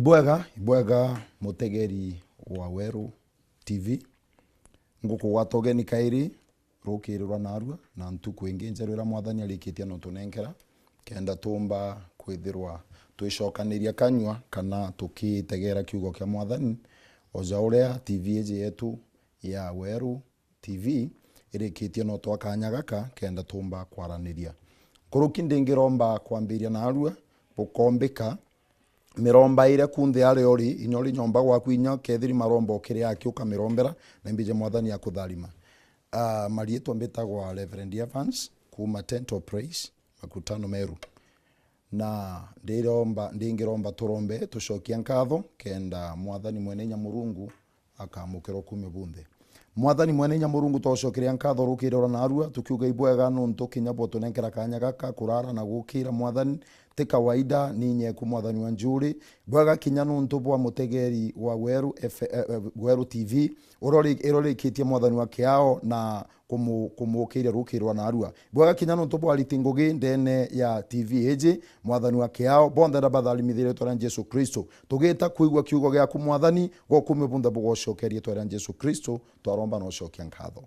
Ibwega mutegeri wa Weru TV nguku watogeni kairi rukirwa narua na ntuku ingi njerwira mwathani arikitie no tunenkera kenda tumba kwithirwa twishokaniriya kanywa kana tukitegera kiugo kia mwathani oja uria TV yetu ya Weru TV irikitie no twakanya gaka kenda tumba kwaraniria kuruki ndingiromba kwambiria narua bukombika miromba ire kunde ari ori inyori nyomba gwaku inya kethiri maromba okiri akiuka mirombera na mbije mwathani akutharima marieto mbetagwa Reverend Evans kuma Tent of Praise Makutano Meru na ndingiromba turombe tushokia nkatho kenda mwathani mwene Nyamurungu akamukira kume bunthe mwathani mwene Nyamurungu toshokiria nkatho rukirora narua tukiuga ibwega no ntukinya boto nenkera kanya gaka kurara na gukira mwathani te kawaida ninye ku mwathani wa njuri bwaga kinya no ntubwa mutegeri wa Weru TV urori kitie mwathani wa kiao na kumukira rukirwa narua bwaga kinya no ntubwa litingogi ndene ya TV eje mwathani wa kiao bonde da bathalimithire twa Jesu Kristo tugita kuigwa kiugo gya ku mwathani go kumebunda bugoshokerie twa Jesu Kristo twaromba no shokia nkatho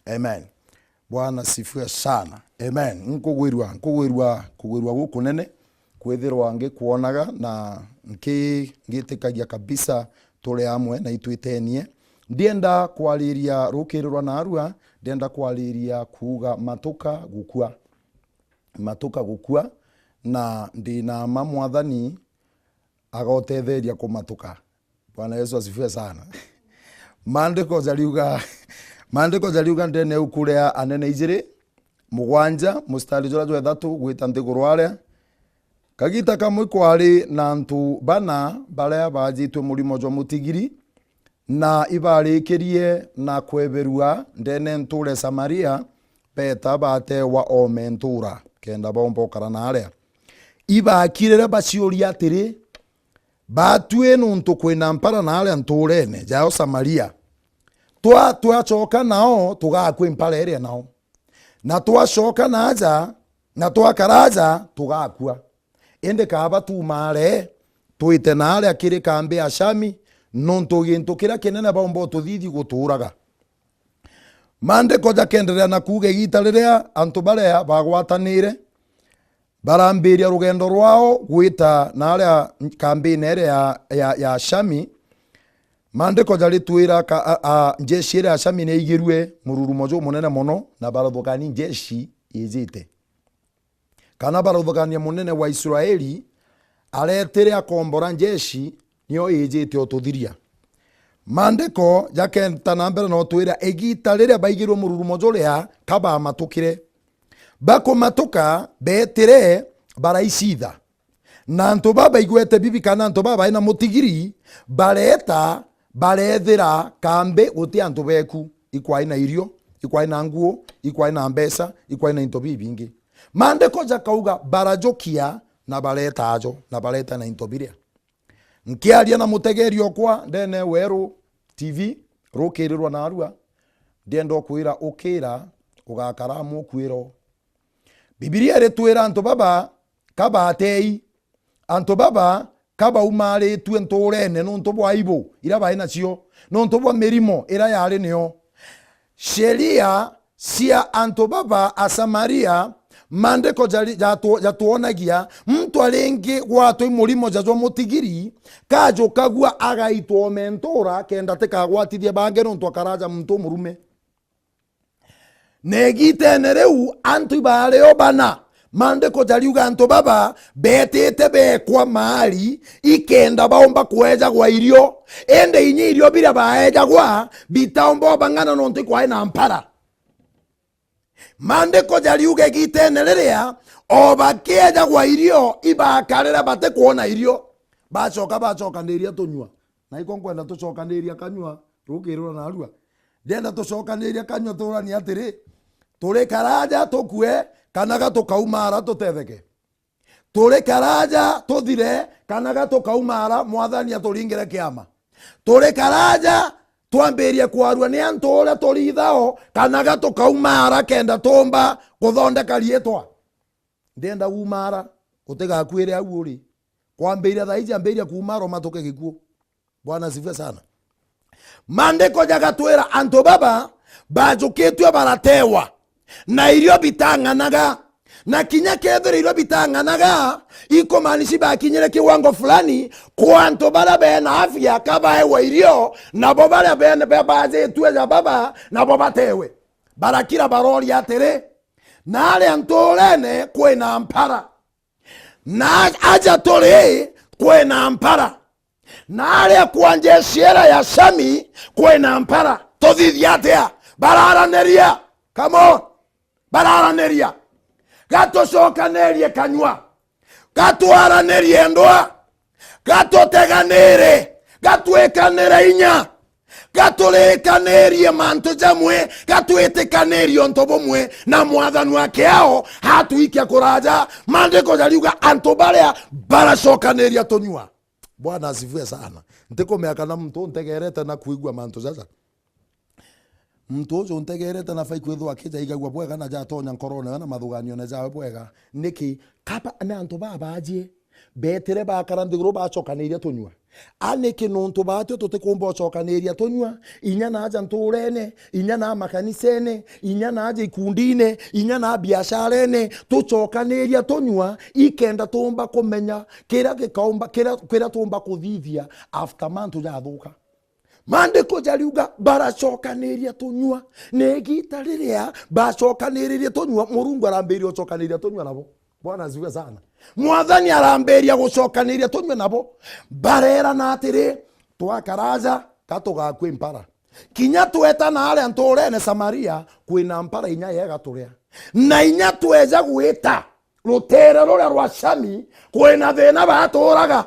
amen. Bwana sifiwe sana amen. Nkugwirwa guku nene kwithirwa ngikuonaga na ngitikagia kabisa tuli amwe na itwitenie ndienda kwaliria rukirwa narua ndienda kwaliria kuga matuka gukua na ndina mwathani agotetheria kumatuka. Bwana Yesu asifiwe sana. Mandiko jariuga ndene ukurea anene ijiri mugwanja mustari jora jo ethatu gwita ndigurware kagita kamwe kwari na ntu bana baria bajitwe murimo jo mutigiri na ibarikirie na kweberua ndene nture Samaria beta bate wa omentura kenda bombo karana aria ibakirere baciuria atiri batwe nuntu kwina mpara na aria nturene jao Samaria twachoka nao tugakwe mpara area nao na twacoka naja na twakaraja tugakua ende kaba tumare twite nare akiri kambe ashami nonto gintu kira kenene bombo tuthithi guturaga mande koja kenderea na kuge gitariria antu baria bagwatanire barambiria rugendo rwao gwita nare kambe nere ya ashami mande koja litwira ka jeshi ya ashami ne igirwe mururumo jo munene mono na barathukani jeshi yizite kana barathukania munene wa Israeli aretire akombora jeshi niyo yijite otuthiria mandiko jakenta nambere no twira egita riria baigirwo mururumo joria kaba matukire bako matuka betire baraicitha na nto baba igwete bibi kana nto baba ina mutigiri barethira kambe guti antu beku ikwai na irio ikwai na nguo ikwai na mbesa ikwai na into bibingi mandiko jakauga barajokia na baretajo na bareta na into biria nkiaria na mutegeri okwa ndene Weru TV rukirirwa narua ndiendo kwira ukira ugakaramu kwiro Biblia retwira antu baba kabatei antu baba kaba umare tu entorene no ntobo aibo ira baina cio no ntobo merimo ira yare neo sheria sia antu baba asamaria mandiko jatuonagia mtu alengi watu imurimo jazo mutigiri kajo kagua agaitwo mentora kenda tekagwatithia bange no twakaraja mtu murume negite reu antu ibareo bana mandiko jariuga antu baba betete bekwa mali ikenda baomba kweja gwa irio ende inyi irio bira baeja gwa bitaomba bangana no ntu kwa ina mpara mandiko jariuga gitenererea obakeja gwa irio ibakarera bate kuona irio bacoka ndiria tunywa na ikonkwenda tucokaniriya kanywa rukirwa na arua ndenda tucokaniriya kanywa turani atiri turi karaja tukue kanaga tukaumara tutetheke turi karaja tuthire kanaga tukaumara mwathani aturingire kiama turi karaja twambirie kwarua ni antu uria turithao kanaga tukaumara kenda tumba guthondeka rietwa ndenda umara utigakwire au uri kwambiria thaizi ambiria kumaro matoke gikuo. Bwana sifiwe sana. Mandiko jagatwira anto baba bajukitwe baratewa na irio bitanganaga na kinya kethire irio bitanganaga iko manishi bakinyire kiwango fulani kwa anto bara bena afya kabae wa irio na bo bara bena baje tuja baba na bo batewe barakira barori atere na ale antolene kwena ampara na aja tole kwena ampara na ale kuanje shiera ya Shami kwena ampara todithiatea bararaneria. Come on, bararaneria gato shokanerie kanywa gato aranerie ndoa gato teganere gato ekanera inya gato lekanerie manto jamwe gato etekanerio ntobomwe na mwathanu wake ao hatuikia kuraja. Mandiko jaliuga antobalea bara shokaneria tonywa. Bwana asifiwe sana. Ntiko meakana mtu ntegerete na kuigwa manto sasa. Mtu ucio ntegerete na fai kwithwa kija igagwa bwega na jatonya korona na mathuganio na jawe bwega niki kapa na antu babaje betere bakarandithirwo bacokaniria tunywa aniki nuntu batio tutikumba cokaniria tunywa inya na aja nturene inya na makanisene inya na aja ikundine inya na biasharene tucokaniria tunywa ikenda tumba kumenya kira gikaumba kira tumba kuthithia after mantu jathuka. Mandiko jaliuga baracokanĩria tunywa negita riria bacokanĩrĩria tunywa Murungu arambiria ucokanĩria tunywa nabo. Bwana asifiwe sana. Mwathani arambiria gucokanĩria tunywa nabo barera na atiri twakaraja katugakwe mpara kinya tweta na ale antorene Samaria kwina mpara inya yega turia na inya tweja gwita rutere ruria rwa Shami kwina thina baturaga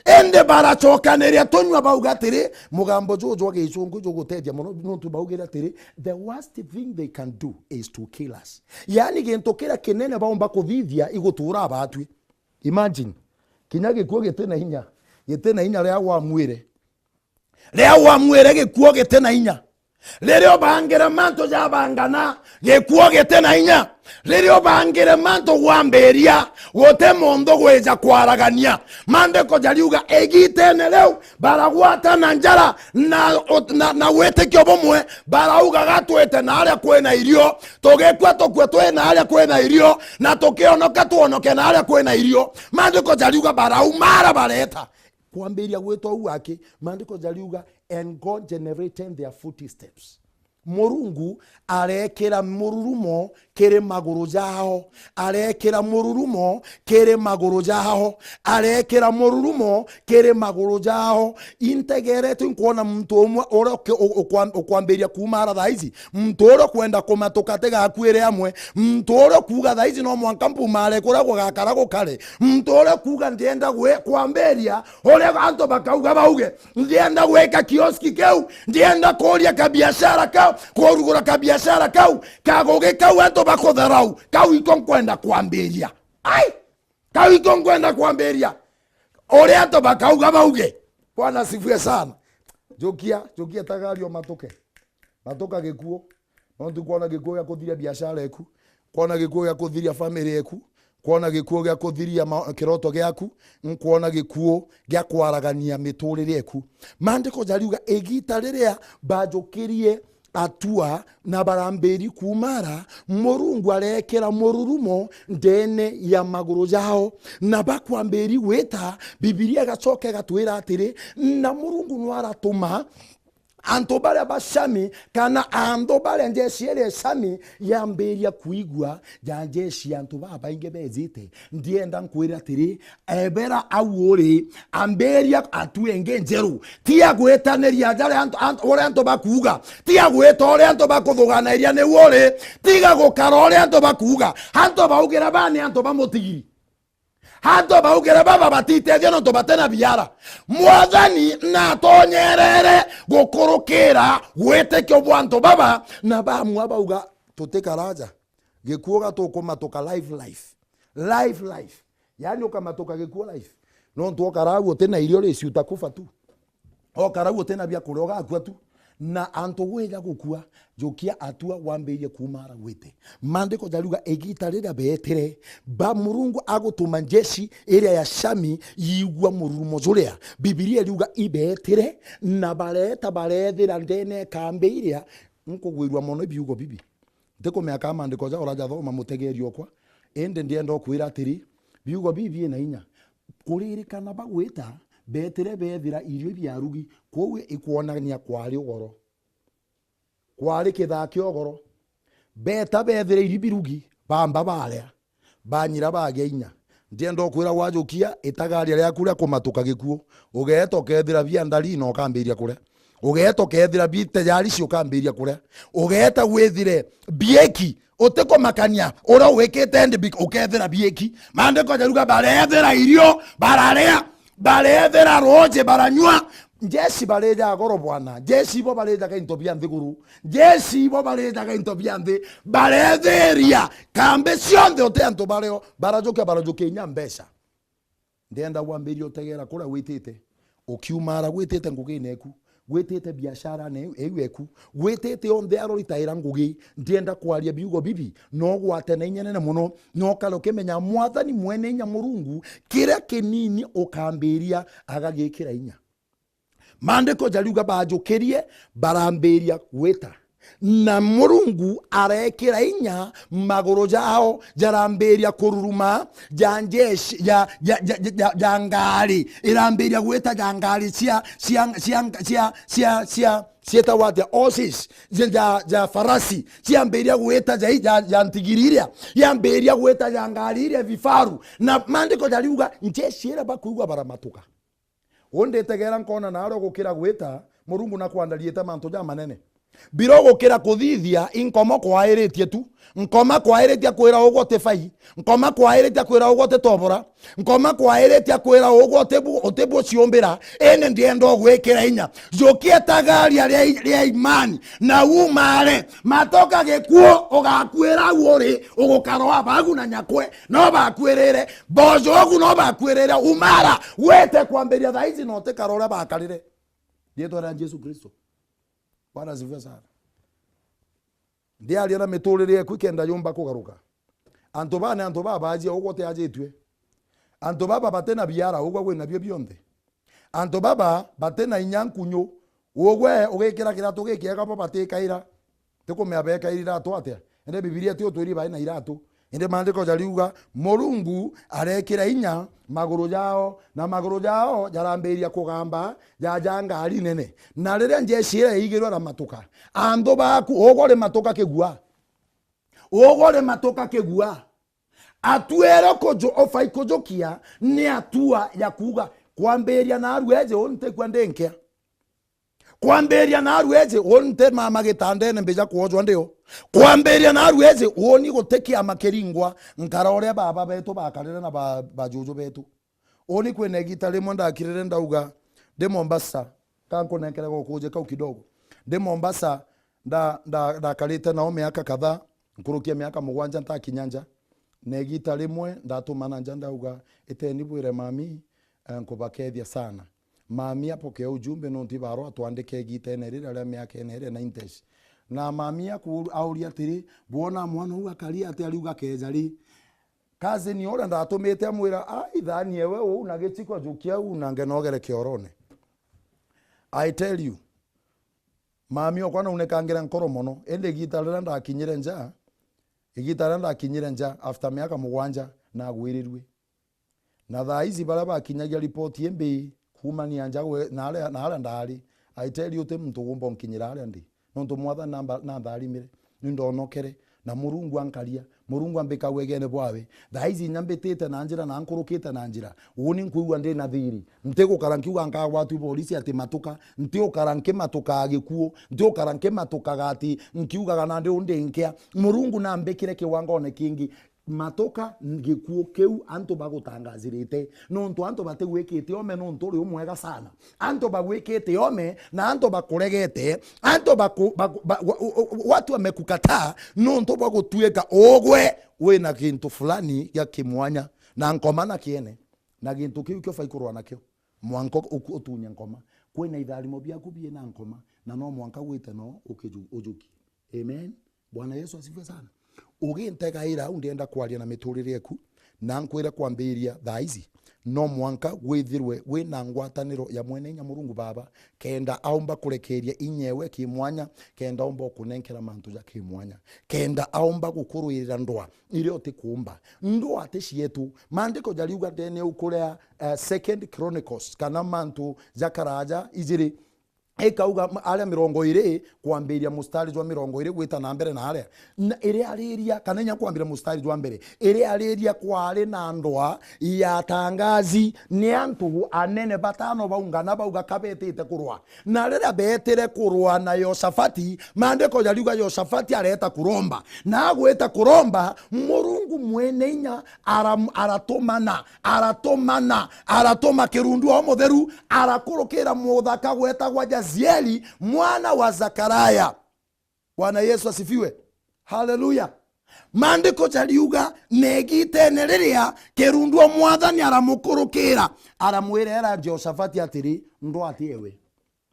ende baracokanĩria tunywa bauga atiri mugambo jojo agicungu jogutedia muno nuntu baugira atiri the worst thing they can do is to kill us. Yani gintu kira kinene baumba kuthithia igutura batwi. Imagine kinya gikuo gitena hinya ria wa mwire gikuo gitena hinya ririo bangira manto ja bangana gikuo gitena hinya ririo bangira manto wamberia wote mondo gweja kwaragania. Mandiko jaliuga egitene leo baragwata na njara na wete kyobomwe barauga gatwete na aria kwena irio togekwa tokwe twena aria kwena irio na tokionoka tuonoke na aria kwena irio. Mandiko jaliuga baraumara bareta kwambiria gwetwa uake. Mandiko jaliuga and God generated their footsteps. Murungu arekera mururumo kere maguru jao arekera mururumo kere maguru jao arekera mururumo kere maguru jao integerete nkuona mtu omwe ora okwamberia kumara thaizi mtu ora kwenda komatoka tega akwire amwe mtu ora kuga thaizi no mwankampu mare kuragwo gakarago kare mtu ora kuga ndienda gwe kwamberia ore anto bakauga bauge ndienda gweka kioski keu ndienda koria kabiashara kau kurugura kabiashara kau kagoge kau anto bakodharau kau ikonkwenda kwamberia ai kau ikonkwenda kwamberia ore anto bakauga bauge. Bwana sifiwe sana. Jokia tagario matoka gikuo nontu kuona gikuo gya kuthiria biashara eku kuona gikuo gya kuthiria family eku kuona gikuo gya kuthiria kiroto gyaku nkuona gikuo gya kwaragania miturire eku. Mandiko jaliuga egita riria bajukirie atua na baramberi kumara Murungu arekera mururumo ndene ya maguru jao na bakwamberi weta Biblia gacoke gatwira atiri na Murungu nwaratuma anto bare bashami kana ando bare njeshiere shami yamberia kuigwa janjeshi anto baba ingebezite ndienda nkwira atiri ebera awore amberia atuenge njeru tia gwetaneria jare ore anto bakuga tia gweta ore anto bakuthugana iria ne wore tiga gukara ore anto bakuga anto baugira bani anto bamutigiri hanto baugera baba batite thiono to batena biara Mwathani na tonyerere gukurukira gwetekyo bwanto baba na bamwa bauga tuteka raja gikuoga tukumatoka life yani ukamatoka gikuo life no ntu okaragu tena irio reci utakufa tu okaragu tena bia kuroga akwa tu na antu wega gukua jokia atua wambirie kumara gwite mandiko jaruga egita rira betire ba murungu agutuma jeshi iria ya shami yigwa murumo zuria bibilia riuga ibetire na bareta barethira ndene kambe iria nkugwirwa mono biugo bibi ndiko miaka mandiko ja oraja thoma mutegerio kwa ende ndienda kwira atiri biugo bibi na inya kuririkana bagwita betire bethira irio biarugi kowe ikuonania kwari ugoro kwari kithaki ogoro beta bethire irio birugi bamba baria banyira bage inya ndienda kwira wajukia itagaria ria kuria kumatuka gikuo ugeto kethira bia ndari no kambiria kuria ugeto kethira bite yari cio kambiria kuria ugeta wethire bieki uteko makania ora wekete ndi ukethira bieki mandiko jaruga barethira irio bararea barethera roje baranywa jeshi bareja goro bwana jeshi bo bareja ka intobia nthiguru jeshi bo bareja ka intobia nthi baretheria kambe cionthe oteanto bareo barajoke nyambesha ndenda wambirio tegera kura witite ukiumara gwitite ngugineku gwitite biashara ne eweku gwitite onthe aroritaira ngugi ndienda kwaria biugo bibi no gwate na inyene muno no kaloke menya mwathani mwene nya murungu kira kinini ukambiria agagikira inya mandiko jariuga bajukirie barambiria gwita na murungu arekira inya magoro jao jarambiria kururuma janjeshi jangari irambiria gweta jangari sieta wate osis ja farasi siambiria gweta ja ntigiriria yambiria gweta jangari ile vifaru na mandiko jariuga njeshi ira bakuigwa baramatuka onde tegera nkona naro gukira gweta murungu na kwandalieta manto ja manene birogo kira kuthithia inkomo kwairitie tu nkoma kwairitie kwira ugote fai nkoma kwairitie kwira ugote tobora nkoma kwairitie kwira ugote otebu ciombira ene ndiendo gwikira inya jokie tagaria ria imani na umare matoka gekuo ugakwira wori ugukaro abagu na nyakwe no bakwirire bojo ogu no bakwirire umara wete kwamberia thaizi no te karora bakarire ndietwa na Yesu Kristo Bwana asifiwe sana. Ndia aliona miturire kwikenda yumba kugaruka. Anto baba aje ugote aje itwe. Anto baba batena biara ugwa gwe nabyo byonthe. Anto baba batena inyankunyo ugwe ugekira kirato gekiaga papa tekaira. Tekomea beka ira atwatia. Ende bibilia tio twiri bai na irato. Ende mandiko jariuga Murungu arekira inya maguru jao jaramberia kugamba jajanga ali nene na rere njeshire igirwa na matuka ando baku ogore matoka kegua atuero kojo ofai kojokia ni atua ya kuga kwamberia na arweje onte kwandenkea kwamberia na arweje onte mama gitandene mbeja kuojwa ndio kwamberia na arweje oni gutekia makeringwa nkara oria baba betu bakarire na bajuju betu oni kwene gitare monda kirire ndauga de Mombasa kanko nekere gukuje kau kidogo de Mombasa da kalite na miaka kadhaa nkurukia miaka 7 ntakinyanja ne gitare mwe ndatumana nja ndauga eteni bwire mami nkubakethia sana mami apokea ujumbe no ntibaro atwandike gitene rira la miaka enere 90s na mami auria tiri buona mwana huyu akalia ati aliuga kezari kazi ni ora ndatumite amwira ithani ewe una gitiko jukia una ngenogere kiorone I tell you mami okwana unekangira nkoro mono ende gitarira ndakinyire nja after miaka 7 na gwirirwe na thaa izi baraba kinyagia report yembe kumani anja na ndari I tell you te muntu gumbo nkinyira ari ndi nonto mwatha na ndari mire ndonokere na Murungu ankaria Murungu ambeka wegene bwawe thaizi nyambetete na njira na nkurukite na njira uni nkuigwa ndi na thiri ntego karankiuga nka watu polisi ati matuka ntio karanke matuka agikuo ntio karanke matuka gati nkiuga na ndi unde nkea Murungu na ambekire kiwango ne kingi matoka ngikuo keu anto bagutangazirite nonto anto bategwekete ome nonto uri umwega sana anto bagwekete ome na anto bakuregete anto watu wamekukataa nonto bagutueka ogwe we na kintu fulani ya kimwanya na nkoma na kiene na kintu kiu kyo faikurwa nakyo mwanko utunya nkoma kwena itharimo byaku bie na nkoma na no mwanka gwite no ujuki. Amen. Bwana Yesu asifiwe sana. Ugintega ira undienda kwaria na miturire yaku na nkwira kwambiria thaizi no mwanka gwithirwe wina ngwataniro ya mwene nya Murungu Baba kenda aumba kurekeria inyewe kimwanya kenda aumba kunenkera mantu ya kimwanya kenda aumba gukuruirira ndwa irio tikumba ndwa tishietu maandiko jariuga dene ukurea Second Chronicles kana mantu jakaraja ijiri ekauga aria 20 kwambiria mustari jwa 20 gwita na mbere na aria iri ariria kanenya kwambira mustari jwa mbere iri ariria kwari na ndwa ya tangazi ni antu anene batano baungana bauga kabetete kurwa na rira betere kurwa na Yoshafati maandiko jariuga Yoshafati areta kuromba na gweta kuromba Murungu mwenenya aratoma kirundu wa mutheru arakurukira muthaka gweta gwa Zieli mwana wa Zakaraya. Bwana Yesu asifiwe. Haleluya. Maandiko jariuga negite riria kirundu mwathani aramukurukira aramwirera Jehoshafati atiri ndo atiewe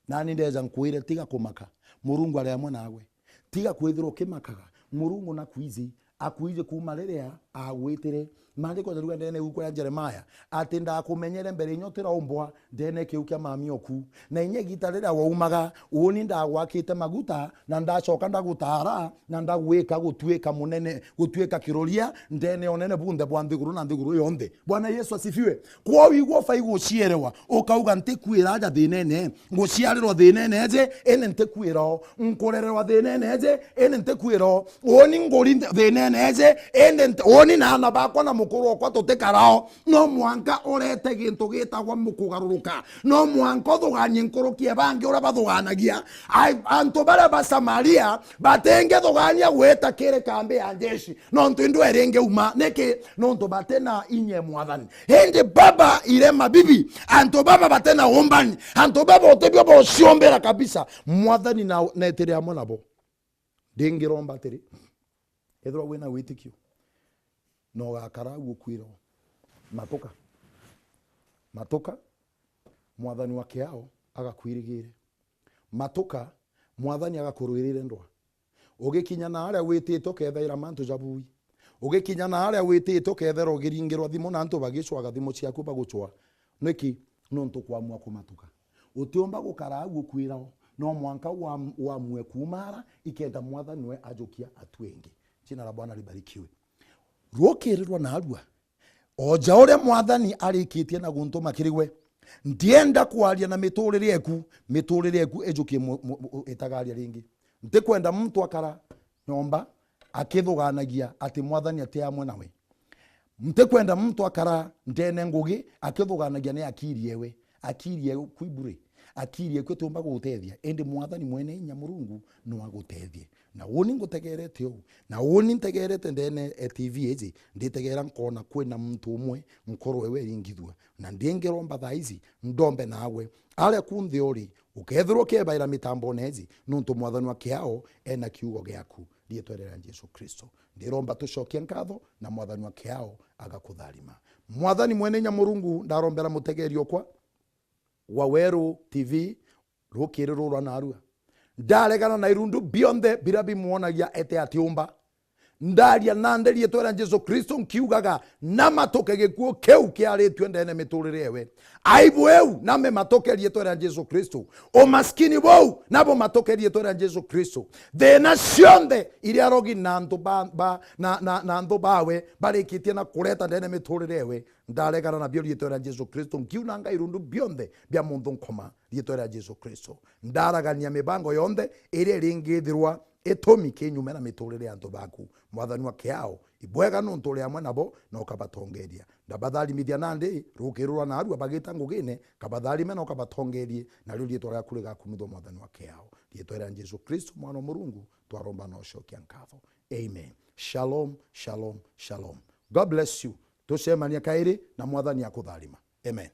nani ndeza nkwire tiga kumaka Murungu ari amwe nawe tiga kwithirwo kimakaga Murungu na kwizi akuije kuma riria agwitire maandiko jariuga ndene uko ya Jeremiah ati ndakumenyere mbere nyotira umbwa ndene kiukia mami oku na inye gitarira waumaga uni ndagwakite maguta na ndacoka ndagutara na ndagwika gutuika munene gutuika kiroria ndene onene bunde bwa ndiguru na ndiguru yonde. Bwana Yesu asifiwe. Kwa wigwo fa igusierewa ukauga ntikwira aja thinene nguciarirwo thinene je ene ntikwira nkurererwa thinene je ene ntikwira oni nguri thinene je ene oni na bakwa na mukuru kwa tutekarao no mwanka orete gintu gitagwa mukugaruruka no mwanka thuganye nkurukie bangi ura bathuganagia antu bara ba Samaria batenge thugania gweta kire kambe ya jeshi no ntindu erenge uma neke no nto batena inye mwathani hende baba ile mabibi antu baba batena ombani antu baba otebyo bo siombera kabisa mwathani na netere amonabo dingiromba tere edro wena witikio no gakara gukwiro matoka mwathani wake yao agakwirigire matoka mwathani agakuruirire ndwa ugikinya na aria witito kethaira mantu jabui ugikinya na aria witito kethera ugiringirwa thimo na antu bagicwaga thimo ciaku bagucwa niki nonto kwamwa kumatuka utiomba gukara gukwira no mwanka wa mwe kumara ikenda mwathani we ajukia atwenge. Jina la Bwana libarikiwe. Ruokirirwa na arua oja uria mwathani arikitie na guntuma kirigwe ndienda kwaria na miturire eku ejukie etagaria ringi ntikwenda mtu akara nyomba akithuganagia ati mwathani ati amwe nawe ntikwenda mtu akara ndene ngugi akithuganagia ni akiriewe kwibure akirie kwetumba gutethia ende mwathani mwene nya Murungu no agutethie na woni ngutegerete u na woni ntegerete ndene TV ezi nditegera nkona kwena mtu umwe nkoro wewe ringithua na ndiengeromba thaizi ndombe nawe ale kunthi uri ukethirwo kebaira mitambo nezi nuntu mwathani wake yao ena kiugo giaku rietwerera Jesu Kristo ndiromba tucokie nkatho na mwathani wake yao agakutharima. Mwathani mwene nya Murungu ndarombera mutegerio kwa Waweru TV rukiriro rwa narua ndaregana na irundu bionde birabi muonagia ete atiumba ndaria nande rietwera Jesu Kristo nkiugaga na matoke gikuo keu kiaritwe ndene miturire ewe aibu eu na me matoke rietwera Jesu Kristo o maskini bou nabo matoke rietwera Jesu Kristo the nationde iri arogi nanto na ndo bawe barikitie na kureta ndene miturire ewe ndaregana na bio rietwera Jesu Kristo nkiunanga irundu bionde bia mundu nkoma rietwera Jesu Kristo ndaragania mibango yonde iri ringithirwa etomi kenyume na miturire antu baku mwathani wake yao ibwega no ntore amwe nabo no kabatongeria ndabathali mithia nandi rukirwa na aru abagita ngugine kabathali mena kabatongerie na ryo rietwa rya kuri gakumithwo mwathani wake yao rietwa Jesu Kristo mwana Murungu twaromba no shokia nkatho. Amen. Shalom, shalom, shalom. God bless you. Tucemania kairi na mwathani akutharima. Amen.